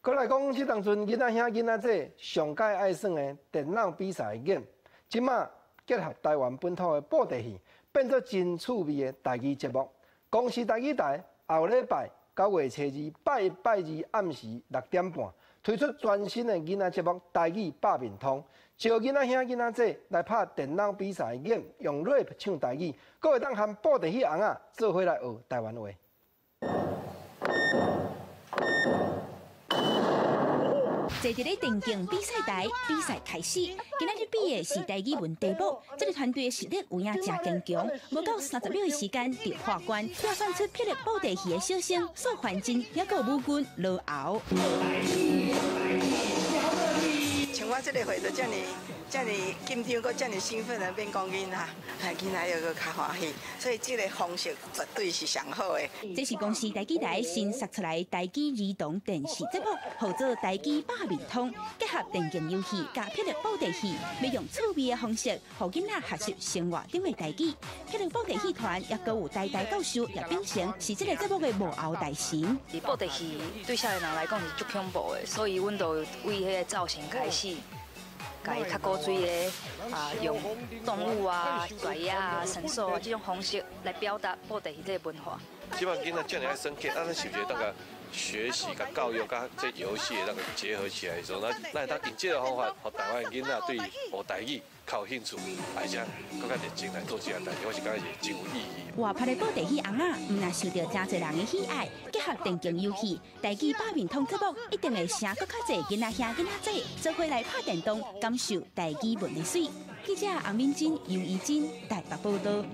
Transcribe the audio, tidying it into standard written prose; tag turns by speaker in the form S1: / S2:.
S1: 过来讲，即当阵囡仔兄囡仔姐上届爱耍的电脑比赛的 game， 即马结合台湾本土的布袋戏，变做真趣味的台语节目。公视台语台后礼拜9月初2拜2暗时6点半推出全新的囡仔节目《台语百面通》，招囡仔兄囡仔姐来拍电脑比赛的 game， 用 rap 唱台语，阁会当和布袋戏翁仔做伙来学台湾话。
S2: 坐伫咧电竞比赛台，比赛开始。今仔日比的是台语文题目，这个团队的实力有影真坚强，无到30秒的时间就破关，挑选出霹雳布袋戏的小生苏焕真，也有武军罗敖。
S3: 像我这个会就这么紧张，搁这么兴奋的变讲囡仔，囡仔又搁较欢喜，所以这个方式绝对是上好的。
S2: 这是公司台语台新杀出来台语儿童电视节目，号做台语百面通，结合电竞游戏加霹雳布袋戏，要用趣味的方式，让囡仔学习生活中的台语。霹雳布袋戏团也搁有台教授叶秉成，是这个节目的幕后大神。
S4: 布袋戏对少年人来讲是足恐怖的，所以阮就为迄个造型开始。 甲伊较古锥的用动物啊、甩鸭啊、神兽啊这种方式来表达布袋戏这个文化。
S5: 希望囡仔这样爱生气，咱是不是那个学习、甲教育、甲这游戏那个结合起来的时候，咱当引介的方法，让台湾囡仔对学台语较有兴趣，而且更加认真来做这样代志，我是感觉是真有意义。
S2: 外拍的布袋戏翁仔，唔但受到真侪人的喜爱，结合电竞游戏、台语百面通节目，一定会请更较侪囡仔兄囡仔姐做伙来拍电动，感受台语文的水。记者洪敏珍、尤怡珍台北报道。